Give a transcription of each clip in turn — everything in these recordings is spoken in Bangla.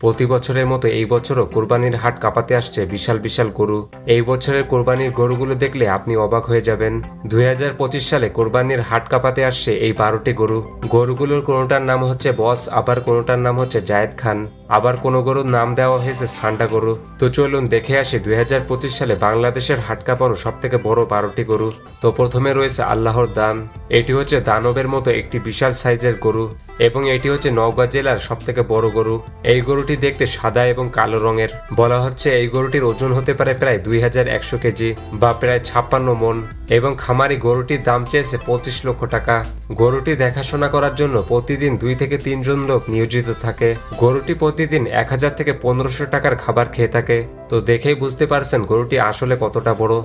প্রতি বছরের মতো এই বছরও কোরবানির হাট কাঁপাতে আসছে বিশাল বিশাল গরু। এই বছরের কোরবানির গরুগুলো দেখলে আপনি অবাক হয়ে যাবেন। 2025 সালে কোরবানির হাট কাঁপাতে আসছে এই 12টি গরু। গরুগুলোর কোনোটার নাম হচ্ছে বস, আবার কোনোটার নাম হচ্ছে জায়েদ খান, আবার কোনো গরুর নাম দেওয়া হয়েছে সান্ডা গরু। তো চলুন দেখে আসি 2025 সালে বাংলাদেশের হাট কাঁপানো সব থেকে বড় 12টি গরু। তো প্রথমে রয়েছে আল্লাহর দান। এটি হচ্ছে দানবের মতো একটি বিশাল সাইজের গরু এবং এটি হচ্ছে নওগাঁ জেলার সব থেকে বড় গরু। এই গরুটি দেখতে সাদা এবং কালো রঙের। বলা হচ্ছে এই গরুটির ওজন হতে পারে প্রায় 2100 কেজি বা প্রায় 56 মন এবং খামারি গরুটির দাম চেয়েছে 25 লক্ষ টাকা। গরুটি দেখাশোনা করার জন্য প্রতিদিন 2 থেকে 3 জন লোক নিয়োজিত থাকে। গরুটি প্রতিদিন 1000 থেকে 1500 টাকার খাবার খেয়ে থাকে। তো দেখেই বুঝতে পারছেন গরুটি আসলে কতটা বড়।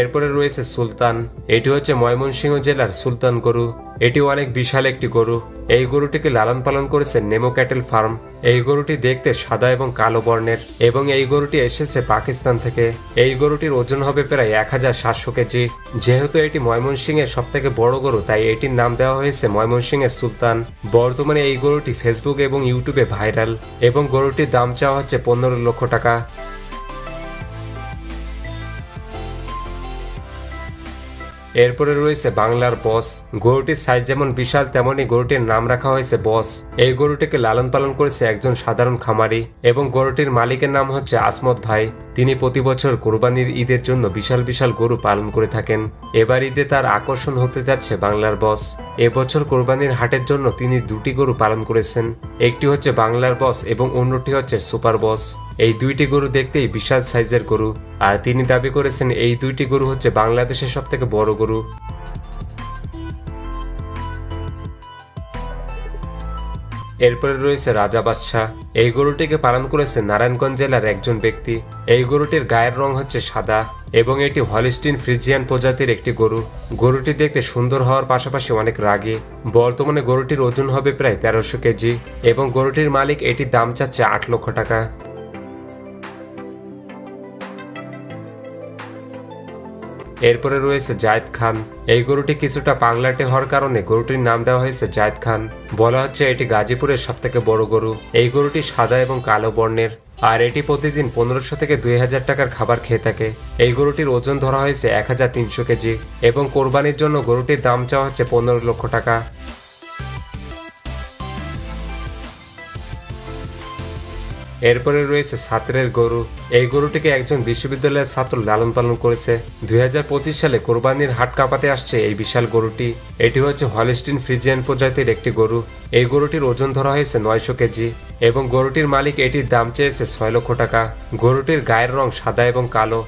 এরপরে রয়েছে সুলতান। এটি হচ্ছে ময়মনসিংহ জেলার সুলতান গরু। এটি অনেক বিশাল একটি গরু। এই গরুটিকে লালন পালন করেছে নেমো ক্যাটেল ফার্ম। এই গরুটি দেখতে সাদা এবং কালো বর্ণের এবং এই গরুটি এসেছে পাকিস্তান থেকে। এই গরুটির ওজন হবে প্রায় 1700 কেজি। যেহেতু এটি ময়মনসিংহের সব থেকে বড় গরু, তাই এটির নাম দেওয়া হয়েছে ময়মনসিংহের সুলতান। বর্তমানে এই গরুটি ফেসবুক এবং ইউটিউবে ভাইরাল এবং গরুটির দাম চাওয়া হচ্ছে 15 লক্ষ টাকা। এরপরে রয়েছে বাংলার বস। গরুটির সাইজ যেমন বিশাল, তেমনি গরুটির নাম রাখা হয়েছে বস। এই গরুটিকে লালন পালন করেছে একজন সাধারণ খামারি এবং গরুটির মালিকের নাম হচ্ছে আসমত ভাই। তিনি প্রতি বছর কোরবানির ঈদের জন্য বিশাল বিশাল গরু পালন করে থাকেন। এবার ঈদে তার আকর্ষণ হতে যাচ্ছে বাংলার বস। এবছর কোরবানির হাটের জন্য তিনি 2টি গরু পালন করেছেন। একটি হচ্ছে বাংলার বস এবং অন্যটি হচ্ছে সুপার বস। এই 2টি গরু দেখতেই বিশাল সাইজের গরু, আর তিনি দাবি করেছেন এই 2টি গরু হচ্ছে বাংলাদেশের সব থেকে বড় গরু। এরপরে রয়েছে রাজা বাদশাহ। এই গরুটিকে পালন করেছে নারায়ণগঞ্জ জেলার একজন ব্যক্তি। এই গরুটির গায়ের রং হচ্ছে সাদা এবং এটি হলিস্টিন ফ্রিজিয়ান প্রজাতির একটি গরু। গরুটি দেখতে সুন্দর হওয়ার পাশাপাশি অনেক রাগী। বর্তমানে গরুটির ওজন হবে প্রায় 1300 কেজি এবং গরুটির মালিক এটির দাম চাচ্ছে 8 লক্ষ টাকা। এরপরে রয়েছে জায়েদ খান। এই গরুটি কিছুটা পাগলাটে হওয়ার কারণে গরুটির নাম দেওয়া হয়েছে জায়েদ খান। বলা হচ্ছে এটি গাজীপুরের সব থেকে বড় গরু। এই গরুটি সাদা এবং কালো বর্ণের, আর এটি প্রতিদিন 1500 থেকে 2000 টাকার খাবার খেয়ে থাকে। এই গরুটির ওজন ধরা হয়েছে 1300 কেজি এবং কোরবানির জন্য গরুটির দাম চাওয়া হচ্ছে 15 লক্ষ টাকা। এরপরে রয়েছে ছাত্রের গরু। এই গরুটিকে একজন বিশ্ববিদ্যালয়ের ছাত্র লালন পালন করেছে। 2025 সালে কোরবানির হাট কাঁপাতে আসছে এই বিশাল গরুটি। এটি হচ্ছে হলিস্টিন ফ্রিজিয়ান প্রজাতির একটি গরু। এই গরুটির ওজন ধরা হয়েছে 900 কেজি এবং গরুটির মালিক এটির দাম চেয়েছে 6 লক্ষ টাকা। গরুটির গায়ের রং সাদা এবং কালো।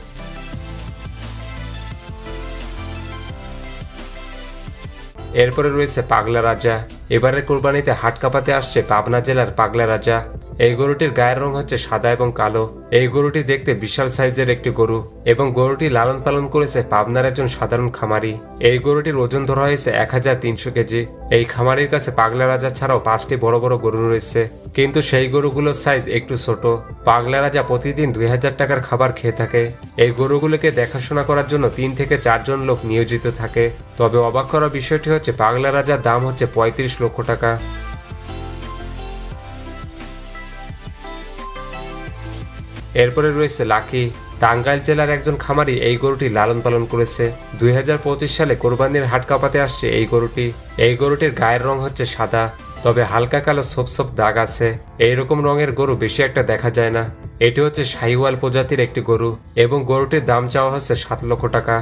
এরপরে রয়েছে পাগলা রাজা। এবারের কোরবানিতে হাট কাঁপাতে আসছে পাবনা জেলার পাগলা রাজা। এই গরুটির গায়ের রং হচ্ছে সাদা এবং কালো। এই গরুটি দেখতে বিশাল সাইজের একটি গরু এবং গরুটি লালন পালন করেছে পাবনার একজন সাধারণ খামারি। এই গরুটির ওজন ধরা হয়েছে 1300 কেজি। এই খামারির কাছে পাগলা রাজা ছাড়াও 5টি বড় বড় গরু রয়েছে, কিন্তু সেই গরুগুলোর সাইজ একটু ছোট। পাগলা রাজা প্রতিদিন 2000 টাকার খাবার খেয়ে থাকে। এই গরুগুলোকে দেখাশোনা করার জন্য 3 থেকে 4 জন লোক নিয়োজিত থাকে। তবে অবাক করার বিষয়টি হচ্ছে পাগলা রাজার দাম হচ্ছে 35 লক্ষ টাকা। এরপরে রয়েছে লাকি। টাঙ্গাইল জেলার একজন খামারি এই গরুটি লালন পালন করেছে। 2025 সালে কোরবানির হাট কাঁপাতে আসছে এই গরুটি। এই গরুটির গায়ের রং হচ্ছে সাদা, তবে হালকা কালো ছোপ ছোপ দাগ আছে। এইরকম রঙের গরু বেশি একটা দেখা যায় না। এটি হচ্ছে শাহিওয়াল প্রজাতির একটি গরু এবং গরুটির দাম চাওয়া হচ্ছে 7 লক্ষ টাকা।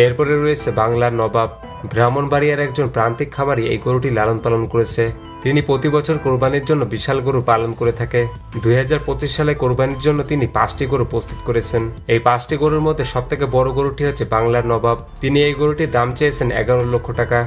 এরপরে রয়েছে বাংলার নবাব। ব্রাহ্মণবাড়িয়ার একজন প্রান্তিক খামারি এই গরুটি লালন পালন করেছে। তিনি প্রতি বছর কোরবানির জন্য বিশাল গরু পালন করে থাকে। 2025 সালে কোরবানির জন্য তিনি 5টি গরু প্রস্তুত করেছেন। এই 5টি গরুর মধ্যে সব থেকে বড় গরুটি হচ্ছে বাংলার নবাব। তিনি এই গরুটির দাম চেয়েছেন 11 লক্ষ টাকা।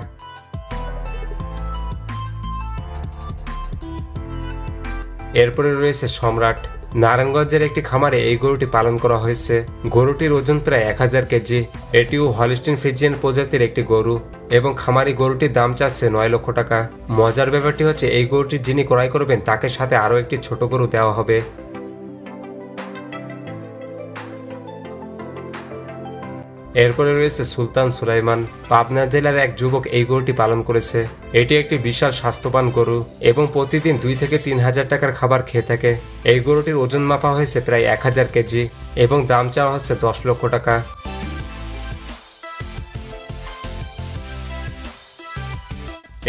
এরপরে রয়েছে সম্রাট। নারায়ণগঞ্জের একটি খামারে এই গরুটি পালন করা হয়েছে। গরুটির ওজন প্রায় 1000 কেজি। এটিও হলিস্টিন ফ্রিজিয়ান প্রজাতির একটি গরু এবং খামারি গরুটির দাম চাচ্ছে 9 লক্ষ টাকা। মজার ব্যাপারটি হচ্ছে এই গরুটি যিনি ক্রয় করবেন তাকে সাথে আরও একটি ছোট গরু দেওয়া হবে। এরপরে রয়েছে সুলতান সুলাইমান। পাবনা জেলার এক যুবক এই গরুটি পালন করেছে। এটি একটি বিশাল স্বাস্থ্যবান গরু এবং প্রতিদিন 2 থেকে 3 হাজার টাকার খাবার খেয়ে থাকে। এই গরুটির ওজন মাপা হয়েছে প্রায় 1000 কেজি এবং দাম চাওয়া হচ্ছে 10 লক্ষ টাকা।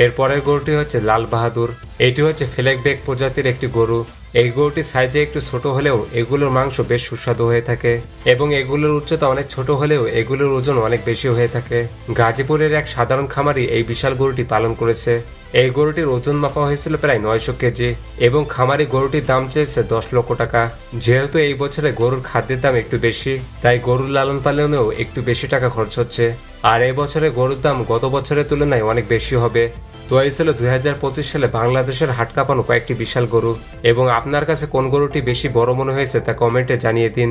এরপরের গরুটি হচ্ছে লাল বাহাদুর। এটি হচ্ছে ফ্ল্যাগবেক প্রজাতির একটি গরু। এই গরুটি সাইজে একটু ছোট হলেও এগুলোর মাংস বেশ সুস্বাদু হয়ে থাকে এবং এগুলোর উচ্চতা অনেক ছোট হলেও এগুলোর ওজন অনেক বেশি হয়ে থাকে। গাজীপুরের এক সাধারণ খামারি এই বিশাল গরুটি পালন করেছে। এই গরুটির ওজন মাপা হয়েছিল প্রায় 900 কেজি এবং খামারি গরুটির দাম চেয়েছে 10 লক্ষ টাকা। যেহেতু এই বছরে গরুর খাদ্যের দাম একটু বেশি, তাই গরুর লালন পালনেও একটু বেশি টাকা খরচ হচ্ছে। আর এই বছরে গরুর দাম গত বছরের তুলনায় অনেক বেশি হবে। তো এই ছিল 2025 সালে বাংলাদেশের হাট কাঁপানো কয়েকটি বিশাল গরু। এবং আপনার কাছে কোন গরুটি বেশি বড় মনে হয়েছে তা কমেন্টে জানিয়ে দিন।